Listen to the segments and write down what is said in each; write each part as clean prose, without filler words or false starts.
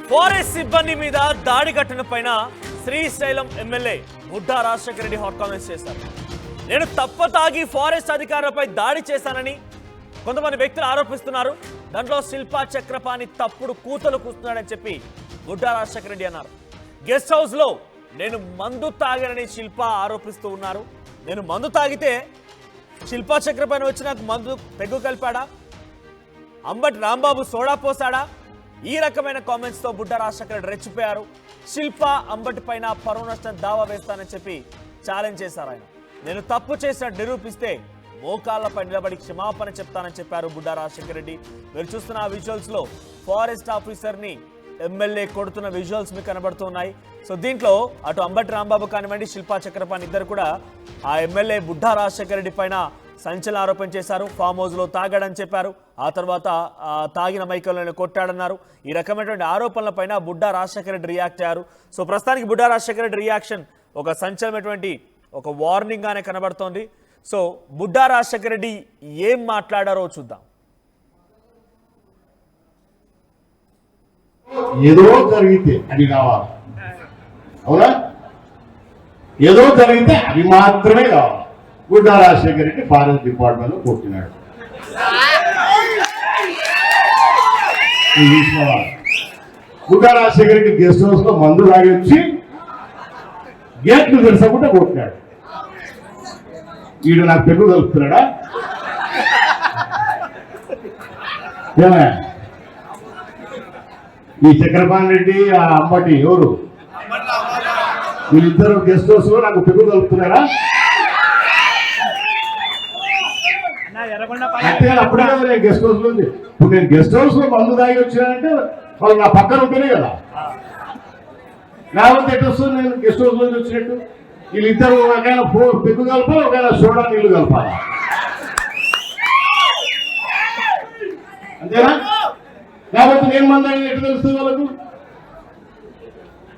Forest సిబ్బంది మీద దాడి ఘటన పైన Srisailam MLA Budda Rajasekhara Reddy hot comments చేశారు. నేను తప్ప తాగి ఫారెస్ట్ అధికారులపై దాడి చేశానని కొంతమంది వ్యక్తులు ఆరోపిస్తున్నారు. దాంట్లో శిల్పా చక్రపాణి తప్పుడు కూతలు కూస్తున్నాడని చెప్పి బుడ్డా రాజశేఖర రెడ్డి అన్నారు. గెస్ట్ హౌస్ లో నేను మందు తాగానని శిల్పా ఆరోపిస్తూ ఉన్నారు. నేను మందు తాగితే శిల్పా చక్రపాణి వచ్చి నాకు మందు పెగ్గు కలిపాడా, అంబటి రాంబాబు సోడా పోసాడా? ఈ రకమైన కామెంట్స్ తో బుడ్డా రాజశేఖర రెడ్డి రెచ్చిపోయారు. శిల్పా అంబటి పైన పరువు నష్టం దావా వేస్తానని చెప్పి ఛాలెంజ్ చేశారు. ఆయన నేను తప్పు చేసినట్టు నిరూపిస్తే మోకాళ్లపై నిలబడి క్షమాపణ చెప్తానని చెప్పారు బుడ్డా రాజశేఖర రెడ్డి. మీరు చూస్తున్న ఆ విజువల్స్ లో ఫారెస్ట్ ఆఫీసర్ ని ఎమ్మెల్యే కొడుతున్న విజువల్స్ మీకు కనబడుతున్నాయి. సో దీంట్లో అటు అంబటి రాంబాబు కానివ్వండి, శిల్పా చక్రపాణి ఇద్దరు కూడా ఆ ఎమ్మెల్యే బుడ్డా రాజశేఖర రెడ్డి పైన సంచలన ఆరోపణ చేశారు. ఫామ్ హౌస్ లో తాగాడని చెప్పారు. ఆ తర్వాత తాగిన మైకల్ని కొట్టాడన్నారు. ఈ రకమైనటువంటి ఆరోపణల పైన బుడ్డా రాజశేఖర రెడ్డి రియాక్ట్ అయ్యారు. సో ప్రస్తుతానికి బుడ్డా రాజశేఖర రెడ్డి రియాక్షన్ ఒక సంచలనమైనటువంటి ఒక వార్నింగ్ గానే కనబడుతోంది. సో బుడ్డా రాజశేఖర రెడ్డి ఏం మాట్లాడారో చూద్దాం. ఏదో జరిగితే అది కావాలి, అవునా? ఏదో జరిగితే అది మాత్రమే కావాలి. బుడ్డా రాజశేఖర రెడ్డి ఫారెస్ట్ డిపార్ట్మెంట్ లో కొట్టినాడు. బుడ్డా రాజశేఖర రెడ్డి గెస్ట్ హౌస్ లో మందు తాగి వచ్చి గేట్లు తెరసకుండా కొట్టినాడు. వీడు నాకు పెరుగు కలుపుతున్నాడా? ఏమే ఈ చక్రపాణి రెడ్డి ఆ అంబటి ఎవరు వీళ్ళిద్దరు గెస్ట్ హౌస్ లో నాకు పెరుగు కలుపుతున్నాడా? అంటే అప్పుడే కదా నేను గెస్ట్ హౌస్ లో ఉంది. ఇప్పుడు నేను గెస్ట్ హౌస్ లో మందు తాగి వచ్చానంటే వాళ్ళు నా పక్కన ఉంటేనే కదా, లేకపోతే ఎటు వస్తుంది? నేను గెస్ట్ హౌస్ నుంచి వచ్చినట్టు వీళ్ళిద్దరు ఒకైనా పెగ్గు కలపాలి, ఒకైనా సోడా నీళ్లు కలపాలి, అంతేనా? లేకపోతే నేను మంది ఎటు తెలుస్తుంది వాళ్ళకు?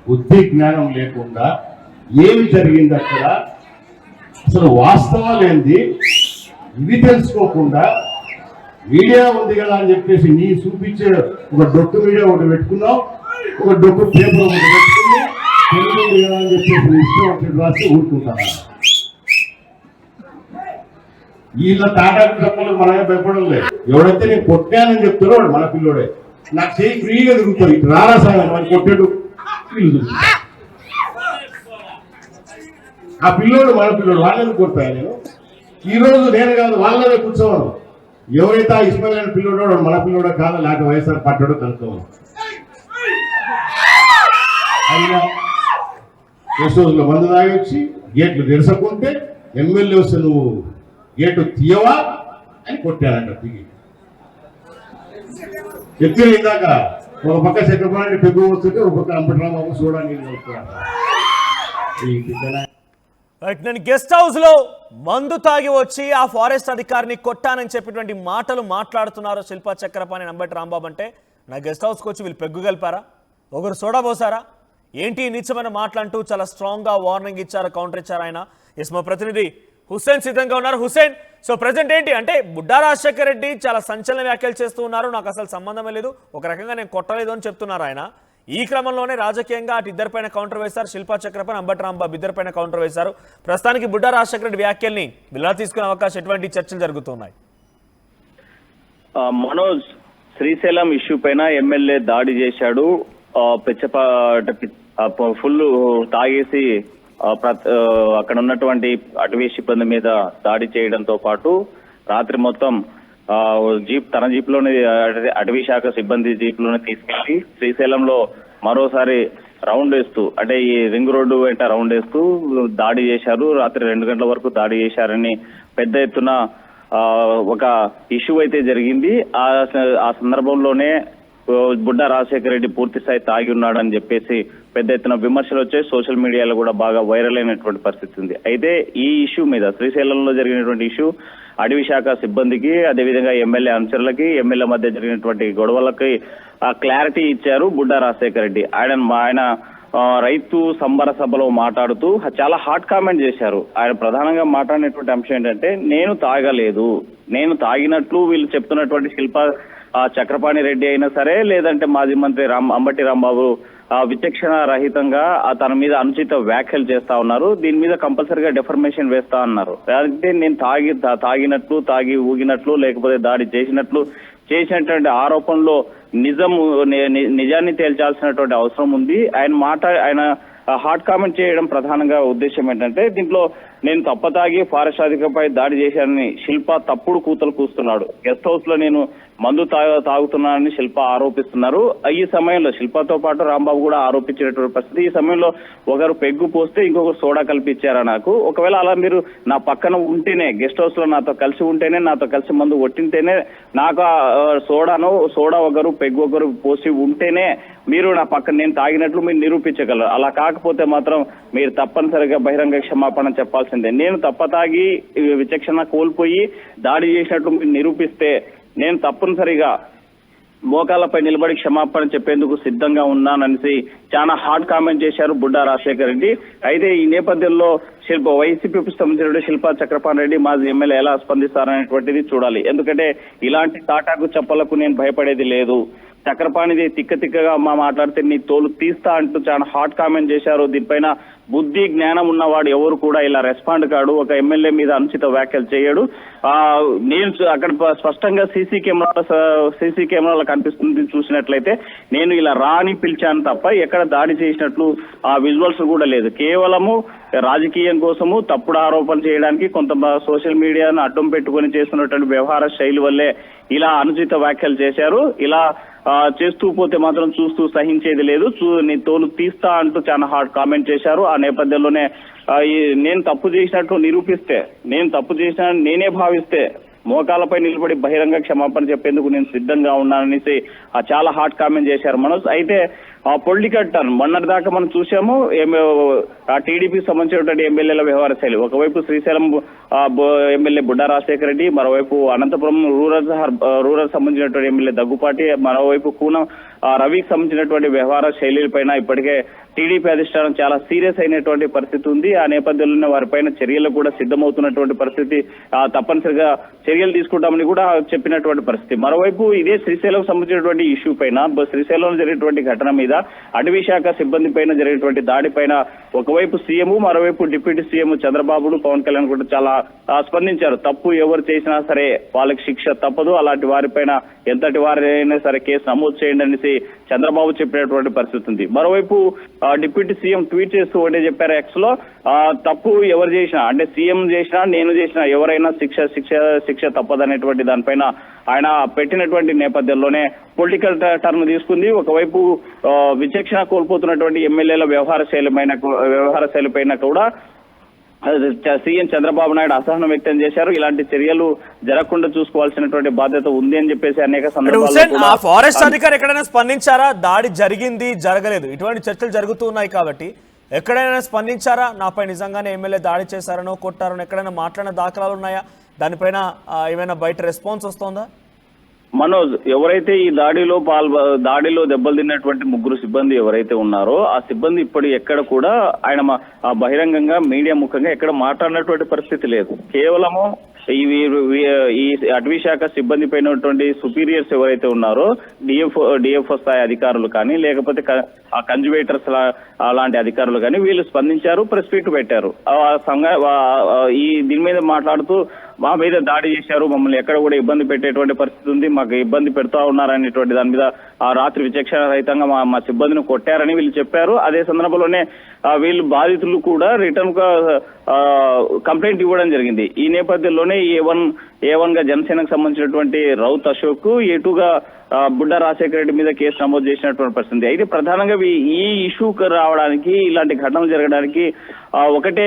బుద్ధి జ్ఞానం లేకుండా ఏమి జరిగింది అక్కడ, అసలు వాస్తవాలు ఏంది ఇవి తెలుసుకోకుండా మీడియా ఉంది కదా అని చెప్పేసి నీ చూపించే ఒక డొక్కు మీడియా ఒకటి పెట్టుకున్నావు, ఒక డొక్కు పేపర్ ఒకటి పెట్టుకుని తెలుగు ఉంది కదా అని చెప్పేసి ఇష్టం ఒకటి రాసి ఊరుకుంటాను. వీళ్ళ తాటాకు తప్పలకు మనమే భయపడం లేదు. ఎవడైతే నేను కొట్టానని చెప్తారో వాడు మన పిల్లోడే. నాకు చేయి ఫ్రీగా తిరుగుతుంది, ఇటు రారా సాయం వాడు కొట్టాడు వీళ్ళు. ఆ పిల్లోడు మన పిల్లోడు, వాళ్ళని కొడతాను నేను. ఈ రోజు నేను కాదు వాళ్ళనే కూర్చోవడం. ఎవరైతే ఆ ఇస్మాయిల్ అని పిల్లోడో మన పిల్లోడో కాదు, లేకపోతే వైఎస్ఆర్ పట్టాడో కనుక్కోవాలి. అయినా గెస్ట్ హౌస్ లో మందు తాగి వచ్చి గేట్లు తెరసకుంటే ఎమ్మెల్యే వస్తే నువ్వు గేటు తీయవా అని కొట్టానంట. దిగి చెప్పిన ఇందాక ఒక పక్క చక్రపాణి పెగ్గు వస్తుంటే ఒక పక్క అంబటి రాంబాబు చూడడానికి నేను గెస్ట్ హౌస్ లో మందు తాగి వచ్చి ఆ ఫారెస్ట్ అధికారిని కొట్టానని చెప్పినటువంటి మాటలు మాట్లాడుతున్నారు శిల్పా చక్రపాణి, అంబటి రాంబాబు. అంటే నా గెస్ట్ హౌస్కి వచ్చి వీళ్ళు పెగ్గు కలిపారా, ఒకరు సోడా పోసారా, ఏంటి నిత్యమైన మాటలంటూ చాలా స్ట్రాంగ్ గా వార్నింగ్ ఇచ్చారు, కౌంటర్ ఇచ్చారు ఆయన. ఎస్, మా ప్రతినిధి హుస్సేన్ సిద్ధంగా ఉన్నారు. హుస్సేన్, సో ప్రజెంట్ ఏంటి అంటే బుడ్డా రాజశేఖర రెడ్డి చాలా సంచలన వ్యాఖ్యలు చేస్తూ ఉన్నారు. నాకు అసలు సంబంధమే లేదు, ఒక రకంగా నేను కొట్టలేదు అని చెప్తున్నారు ఆయన. ఈ క్రమంలోనే రాజకీయంగా అటు ఇద్దరిపైన కౌంటర్ వేశారు. శిల్పా చక్రపాణి, అంబటి రాంబాబు ఇద్దరిపైన కౌంటర్ వేశారు. ప్రస్తుతానికి బుడ్డా రాజశేఖర రెడ్డి వ్యాఖ్యల్ని ఇలా తీసుకునే అవకాశం ఎటువంటి చర్చలు జరుగుతున్నాయి? మనోజ్, శ్రీశైలం ఇష్యూ పైన ఎమ్మెల్యే దాడి చేశాడు. ఫుల్ తాగేసి అక్కడ ఉన్నటువంటి అటవీ సిబ్బంది మీద దాడి చేయడంతో పాటు రాత్రి మొత్తం తన జీప్ లోనే అటవీ శాఖ సిబ్బంది జీప్ లోనే తీసుకెళ్లి శ్రీశైలంలో మరోసారి రౌండ్ వేస్తూ, అంటే ఈ రింగ్ రోడ్డు వెంట రౌండ్ వేస్తూ దాడి చేశారు. రాత్రి 2 గంటల వరకు దాడి చేశారని పెద్ద ఎత్తున ఒక ఇష్యూ అయితే జరిగింది. ఆ సందర్భంలోనే బుడ్డా రాజశేఖర రెడ్డి పూర్తి స్థాయి తాగి ఉన్నాడని చెప్పేసి పెద్ద ఎత్తున విమర్శలు వచ్చాయి. సోషల్ మీడియాలో కూడా బాగా వైరల్ అయినటువంటి పరిస్థితి ఉంది. అయితే ఈ ఇష్యూ మీద, శ్రీశైలంలో జరిగినటువంటి ఇష్యూ అటవీ శాఖ సిబ్బందికి, అదేవిధంగా ఎమ్మెల్యే అనుచరులకి, ఎమ్మెల్యే మధ్య జరిగినటువంటి గొడవలకి క్లారిటీ ఇచ్చారు బుడ్డా రాజశేఖర రెడ్డి. ఆయన రైతు సంబర సభలో మాట్లాడుతూ చాలా హాట్ కామెంట్ చేశారు. ఆయన ప్రధానంగా మాట్లాడినటువంటి అంశం ఏంటంటే, నేను తాగలేదు, నేను తాగినట్లు వీళ్ళు చెప్తున్నటువంటి శిల్పా చక్రపాణి రెడ్డి అయినా సరే, లేదంటే మాజీ మంత్రి అంబటి రాంబాబు విచక్షణ రహితంగా తన మీద అనుచిత వ్యాఖ్యలు చేస్తా ఉన్నారు. దీని మీద కంపల్సరీగా డిఫర్మేషన్ వేస్తా అన్నారు. అంటే నేను తాగినట్లు, తాగి ఊగినట్లు, లేకపోతే దాడి చేసినటువంటి ఆరోపణలో నిజాన్ని తేల్చాల్సినటువంటి అవసరం ఉంది. ఆయన హాట్ కామెంట్ చేయడం ప్రధానంగా ఉద్దేశం ఏంటంటే, దీంట్లో నేను తప్పతాగి ఫారెస్ట్ అధికారిపై దాడి చేశానని శిల్ప తప్పుడు కూతలు కూస్తున్నాడు. గెస్ట్ హౌస్ లో నేను మందు తాగుతున్నానని శిల్ప ఆరోపిస్తున్నారు. ఈ సమయంలో శిల్పతో పాటు రాంబాబు కూడా ఆరోపించినటువంటి పరిస్థితి. ఈ సమయంలో ఒకరు పెగ్గు పోస్తే ఇంకొకరు సోడా కల్పించారా నాకు? ఒకవేళ అలా మీరు నా పక్కన ఉంటేనే, గెస్ట్ హౌస్ లో నాతో కలిసి ఉంటేనే, నాతో కలిసి మందు కొట్టింటేనే, నాకు సోడా ఒకరు పెగ్గు ఒకరు పోసి ఉంటేనే మీరు నా పక్కన నేను తాగినట్లు మీరు నిరూపించగలరు. అలా కాకపోతే మాత్రం మీరు తప్పనిసరిగా బహిరంగ క్షమాపణ చెప్పాల్సిందే. నేను తప్పతాగి విచక్షణ కోల్పోయి దాడి చేసినట్లు మీరు నిరూపిస్తే నేను తప్పనిసరిగా మోకాళ్ళపై నిలబడి క్షమాపణ చెప్పేందుకు సిద్ధంగా ఉన్నాననేసి చాలా హాట్ కామెంట్ చేశారు బుడ్డా రాజశేఖర్ రెడ్డి. అయితే ఈ నేపథ్యంలో వైసీపీకి సంబంధించిన శిల్పా చక్రపాణి రెడ్డి మాజీ ఎమ్మెల్యే ఎలా స్పందిస్తారనేటువంటిది చూడాలి. ఎందుకంటే ఇలాంటి తాటాకు చెప్పలకు నేను భయపడేది లేదు. చక్రపాణిది తిక్కగా మాట్లాడితే నీ తోలు తీస్తా అంటూ చాలా హాట్ కామెంట్ చేశారు. దీనిపైన బుద్ధి జ్ఞానం ఉన్నవాడు ఎవరు కూడా ఇలా రెస్పాండ్ కాడు. ఒక ఎమ్మెల్యే మీద అనుచిత వ్యాఖ్యలు చేయడు. నేను అక్కడ స్పష్టంగా సీసీ కెమెరాలో కనిపిస్తుంది. చూసినట్లయితే నేను ఇలా రాని పిలిచాను తప్ప ఎక్కడ దాడి చేసినట్లు ఆ విజువల్స్ కూడా లేదు. కేవలము రాజకీయం కోసము తప్పుడు ఆరోపణ చేయడానికి కొంత సోషల్ మీడియాను అడ్డం పెట్టుకొని చేస్తున్నటువంటి వ్యవహార శైలి వల్లే ఇలా అనుచిత వ్యాఖ్యలు చేశారు. ఇలా చేస్తూ పోతే మాత్రం చూస్తూ సహించేది లేదు. నీ తోలు తీస్తా అంటూ చాలా హార్డ్ కామెంట్ చేశారు. ఆ నేపథ్యంలోనే నేను తప్పు చేసినట్లు నిరూపిస్తే, నేను తప్పు చేసిన నేనే భావిస్తే మోకాలపై నిలబడి బహిరంగ క్షమాపణ చెప్పేందుకు నేను సిద్ధంగా ఉన్నాననేసి చాలా హాట్ కామెంట్ చేశారు మనోజ్. అయితే ఆ పొలిటికల్ టర్న్ మొన్నటి దాకా మనం చూసాము. టీడీపీకి సంబంధించినటువంటి ఎమ్మెల్యేల వ్యవహార శైలి, ఒకవైపు శ్రీశైలం ఎమ్మెల్యే బుడ్డా రాజశేఖర్ రెడ్డి, మరోవైపు అనంతపురం రూరల్ సంబంధించినటువంటి ఎమ్మెల్యే దగ్గుపాటి, మరోవైపు కూనం రవికి సంబంధించినటువంటి వ్యవహార శైలిపైన ఇప్పటికే టీడీపీ అధిష్టానం చాలా సీరియస్ అయినటువంటి పరిస్థితి ఉంది. ఆ నేపథ్యంలోనే వారిపైన చర్యలు కూడా సిద్ధమవుతున్నటువంటి పరిస్థితి, తప్పనిసరిగా చర్యలు తీసుకుంటామని కూడా చెప్పినటువంటి పరిస్థితి. మరోవైపు ఇదే శ్రీశైలం సంబంధించినటువంటి ఇష్యూ పైన, శ్రీశైలంలో జరిగినటువంటి ఘటన మీద, అటవీ శాఖ సిబ్బంది పైన జరిగినటువంటి దాడి పైన ఒకవైపు సీఎం, మరోవైపు డిప్యూటీ సీఎం చంద్రబాబు, పవన్ కళ్యాణ్ కూడా చాలా స్పందించారు. తప్పు ఎవరు చేసినా సరే వాళ్ళకి శిక్ష తప్పదు, అలాంటి వారిపైన ఎంతటి వారైనా సరే కేసు నమోదు చేయండి అనేసి చంద్రబాబు చెప్పినటువంటి పరిస్థితి ఉంది. మరోవైపు డిప్యూటీ సీఎం ట్వీట్ చేస్తూ ఒకటే చెప్పారు, ఎక్స్ లో తప్పు ఎవరు చేసినా, అంటే సీఎం చేసినా నేను చేసినా ఎవరైనా శిక్ష తప్పదనేటువంటి దానిపైన ఆయన పెట్టినటువంటి నేపథ్యంలోనే పొలిటికల్ టర్న్ తీసుకుంది. ఒకవైపు విచక్షణ కోల్పోతున్నటువంటి ఎమ్మెల్యేల వ్యవహార శైలిపైన కూడా సీఎం చంద్రబాబు నాయుడు అసహనం వ్యక్తం చేశారు. ఇలాంటి చర్యలు జరగకుండా చూసుకోవాల్సినటువంటి బాధ్యత ఉంది అని చెప్పేసి అనేక సందర్భాల్లో ఫారెస్ట్ అధికారి ఎక్కడైనా స్పందించారా? దాడి జరిగింది, జరగలేదు, ఇటువంటి చర్చలు జరుగుతూ ఉన్నాయి కాబట్టి ఎక్కడైనా స్పందించారా? నాపై నిజంగానే ఎమ్మెల్యే దాడి చేశారనో కొట్టారనో ఎక్కడైనా మాట్లాడిన దాఖలాలు ఉన్నాయా? దానిపైన ఏమైనా బయట రెస్పాన్స్ వస్తుందా? మనోజ్, ఎవరైతే ఈ దాడిలో దెబ్బలు తిన్నటువంటి ముగ్గురు సిబ్బంది ఎవరైతే ఉన్నారో ఆ సిబ్బంది ఇప్పుడు ఎక్కడ కూడా ఆయన బహిరంగంగా మీడియా ముఖంగా ఎక్కడ మాట్లాడినటువంటి పరిస్థితి లేదు. కేవలము ఈ అటవీ శాఖ సిబ్బంది పైనటువంటి సుపీరియర్స్ ఎవరైతే ఉన్నారో, డిఎఫ్ఓ స్థాయి అధికారులు కానీ, లేకపోతే ఆ కన్జర్వేటర్స్ అలాంటి అధికారులు కానీ వీళ్ళు స్పందించారు, ప్రెస్ మీట్ పెట్టారు. దీని మీద మాట్లాడుతూ మా మీద దాడి చేశారు, మమ్మల్ని ఎక్కడ కూడా ఇబ్బంది పెట్టేటువంటి పరిస్థితి ఉంది, మాకు ఇబ్బంది పెడతా ఉన్నారనేటువంటి దాని మీద ఆ రాత్రి విచక్షణ రహితంగా మా సిబ్బందిని కొట్టారని వీళ్ళు చెప్పారు. అదే సందర్భంలోనే వీళ్ళు బాధితులు కూడా రిటర్న్ గా కంప్లైంట్ ఇవ్వడం జరిగింది. ఈ నేపథ్యంలోనే ఏ1 గా జనసేనకు సంబంధించినటువంటి రౌత్ అశోక్, A2 గా బుడ్డా రాజశేఖర రెడ్డి మీద కేసు నమోదు చేసినటువంటి పరిస్థితి. అయితే ప్రధానంగా ఈ ఇష్యూకి రావడానికి, ఇలాంటి ఘటనలు జరగడానికి ఒకటే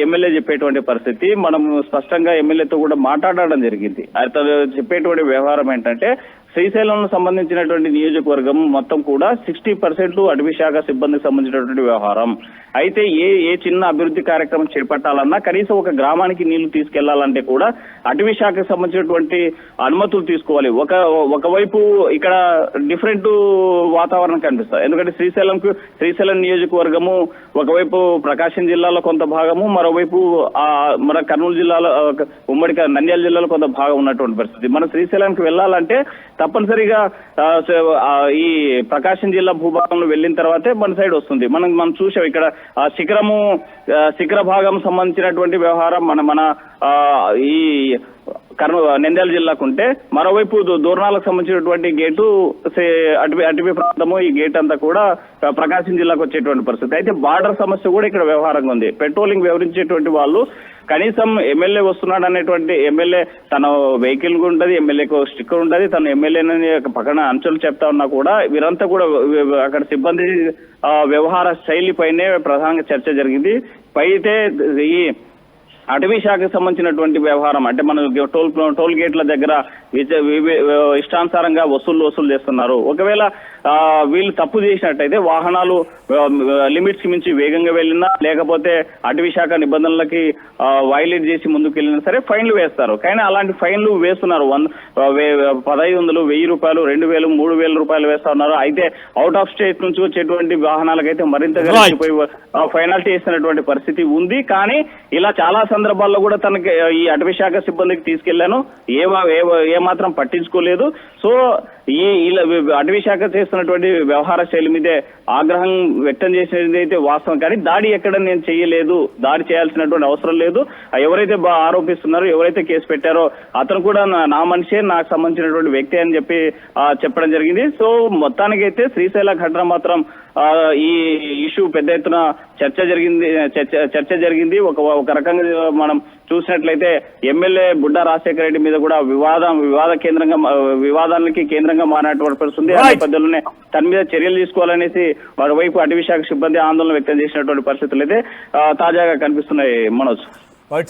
ఎమ్మెల్యే చెప్పేటువంటి పరిస్థితి. మనం స్పష్టంగా ఎమ్మెల్యేతో కూడా మాట్లాడడం జరిగింది. అతను చెప్పేటువంటి వ్యవహారం ఏంటంటే, శ్రీశైలం సంబంధించినటువంటి నియోజకవర్గం మొత్తం కూడా 60% అటవీ శాఖ సిబ్బందికి సంబంధించినటువంటి వ్యవహారం. అయితే ఏ చిన్న అభివృద్ధి కార్యక్రమం చేపట్టాలన్నా కనీసం ఒక గ్రామానికి నీళ్లు తీసుకెళ్లాలంటే కూడా అటవీ శాఖకు సంబంధించినటువంటి అనుమతులు తీసుకోవాలి. ఒకవైపు ఇక్కడ డిఫరెంట్ వాతావరణం కనిపిస్తుంది. ఎందుకంటే శ్రీశైలం నియోజకవర్గము ఒకవైపు ప్రకాశం జిల్లాలో కొంత భాగము, మరోవైపు మన కర్నూలు జిల్లాలో ఉమ్మడి నంద్యాల జిల్లాలో కొంత భాగం ఉన్నటువంటి పరిస్థితి. మన శ్రీశైలానికి వెళ్ళాలంటే తప్పనిసరిగా ఈ ప్రకాశం జిల్లా భూభాగంలో వెళ్ళిన తర్వాతే మన సైడ్ వస్తుంది. మనం చూసాం ఇక్కడ శిఖర భాగం సంబంధించినటువంటి వ్యవహారం మన ఈ నంద్యాల జిల్లాకు ఉంటే, మరోవైపు దూరణాలకు సంబంధించినటువంటి గేటు అటవీ ప్రాంతము, ఈ గేట్ అంతా కూడా ప్రకాశం జిల్లాకు వచ్చేటువంటి పరిస్థితి. అయితే బార్డర్ సమస్య కూడా ఇక్కడ వ్యవహారంగా ఉంది. పెట్రోలింగ్ వివరించేటువంటి వాళ్ళు కనీసం ఎమ్మెల్యే వస్తున్నాడు అనేటువంటి, ఎమ్మెల్యే తన వెహికల్ ఉంటుంది, ఎమ్మెల్యేకు స్టిక్కర్ ఉంటుంది, తన ఎమ్మెల్యేని పక్కన అంచెలు చెప్తా ఉన్నా కూడా వీరంతా కూడా అక్కడ సిబ్బంది వ్యవహార శైలి పైనే ప్రధానంగా చర్చ జరిగింది. అయితే ఈ అటవీ శాఖకు సంబంధించినటువంటి వ్యవహారం అంటే మన టోల్ గేట్ల దగ్గర ఇష్టానుసారంగా వసూలు చేస్తున్నారు. ఒకవేళ వీళ్ళు తప్పు చేసినట్టయితే వాహనాలు లిమిట్స్ కి మించి వేగంగా వెళ్ళినా, లేకపోతే అటవీ శాఖ నిబంధనలకి వైలేట్ చేసి ముందుకు వెళ్ళినా సరే ఫైన్లు వేస్తారు. కానీ అలాంటి ఫైన్లు వేస్తున్నారు. 1500, 1000 రూపాయలు, 2000, 3000 రూపాయలు వేస్తా ఉన్నారు. అయితే అవుట్ ఆఫ్ స్టేట్ నుంచి వచ్చేటువంటి వాహనాలకైతే మరింతగా ఫైనాల్టీ వేసినటువంటి పరిస్థితి ఉంది. కానీ ఇలా చాలా సందర్భాల్లో కూడా తనకి ఈ అటవీ శాఖ సిబ్బందికి తీసుకెళ్లాను, ఏ మాత్రం పట్టించుకోలేదు. సో ఇలా అటవీ శాఖ చేస్తున్నటువంటి వ్యవహార శైలి మీదే ఆగ్రహం వ్యక్తం చేసినది అయితే వాస్తవం. కానీ దాడి ఎక్కడ నేను చేయలేదు, దాడి చేయాల్సినటువంటి అవసరం లేదు. ఎవరైతే ఆరోపిస్తున్నారో, ఎవరైతే కేసు పెట్టారో అతను కూడా నా మనిషే, నాకు సంబంధించినటువంటి వ్యక్తి అని చెప్పడం జరిగింది. సో మొత్తానికైతే శ్రీశైల ఘటన మాత్రం ఈ ఇష్యూ పెద్ద ఎత్తున చర్చ జరిగింది. ఒక రకంగా మనం చూసినట్లయితే ఎమ్మెల్యే బుడ్డా రాజశేఖర రెడ్డి మీద కూడా వివాదానికి కేంద్రంగా మారినటువంటి పరిస్థితుంది. ఆ నేపథ్యంలోనే తన మీద చర్యలు తీసుకోవాలనేసి మరోవైపు అటవీ శాఖ సిబ్బంది ఆందోళన వ్యక్తం చేసినటువంటి పరిస్థితులు అయితే తాజాగా కనిపిస్తున్నాయి. Manoj,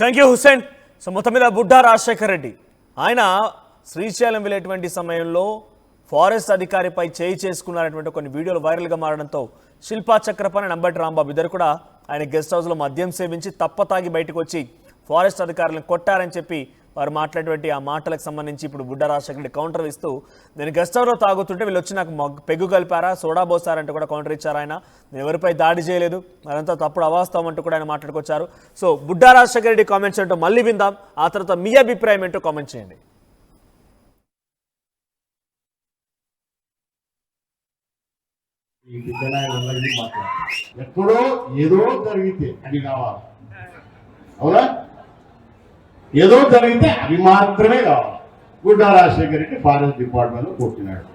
thank you Hussain. So మొత్తం మీద బుడ్డా రాజశేఖర రెడ్డి ఆయన శ్రీశైలం వెళ్ళేటువంటి సమయంలో ఫారెస్ట్ అధికారిపై చేయి చేసుకున్నారనేటువంటి కొన్ని వీడియోలు వైరల్గా మారడంతో శిల్పా చక్రపాణి, నంబటి రాంబాబు ఇద్దరు కూడా ఆయన గెస్ట్ హౌస్లో మద్యం సేవించి తాగి బయటకు వచ్చి ఫారెస్ట్ అధికారులను కొట్టారని చెప్పి వారు మాట్లాడేటువంటి ఆ మాటలకు సంబంధించి ఇప్పుడు బుడ్డా రాజశేఖర రెడ్డి కౌంటర్ ఇస్తూ, నేను గెస్ట్ హౌస్లో తాగుతుంటే వీళ్ళు వచ్చి నాకు పెగ్గు కలిపారా, సోడా పోసారంటూ కూడా కౌంటర్ ఇచ్చారు. ఆయన నేను ఎవరిపై దాడి చేయలేదు, అదంతా తప్పుడు అవాస్తవం అంటూ కూడా ఆయన మాట్లాడుకొచ్చారు. సో బుడ్డా రాజశేఖర రెడ్డి కామెంట్స్ ఏంటో మళ్ళీ విందాం. ఆ తర్వాత మీ అభిప్రాయం ఏంటో కామెంట్ చేయండి. ఎక్కడో ఏదో జరిగితే అది కావాలి, అవునా? ఏదో జరిగితే అవి మాత్రమే కావాలి. బుడ్డా రాజశేఖర రెడ్డి ఫారెస్ట్ డిపార్ట్మెంట్ లో కొట్టినాడు.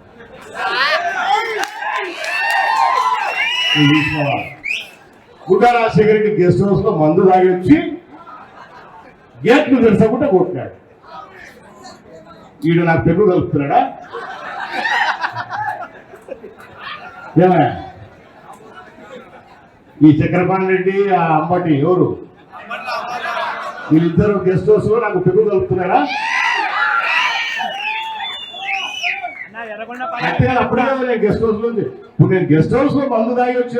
బుడ్డా రాజశేఖర రెడ్డి గెస్ట్ హౌస్ లో మందు తాగి వచ్చి గేట్లు తెరచకుండా కొట్టినాడు. వీడు నాకు పెగ్గు కలుపుతున్నాడా? ఈ చక్రపాణి రెడ్డి, ఆ అంబటి ఎవరు, వీళ్ళిద్దరు గెస్ట్ హౌస్ లో నాకు పెగ్గు కలుపుతున్నారా? అప్పుడే గెస్ట్ హౌస్ లో ఇప్పుడు నేను గెస్ట్ హౌస్ లో మందు తాగి వచ్చిన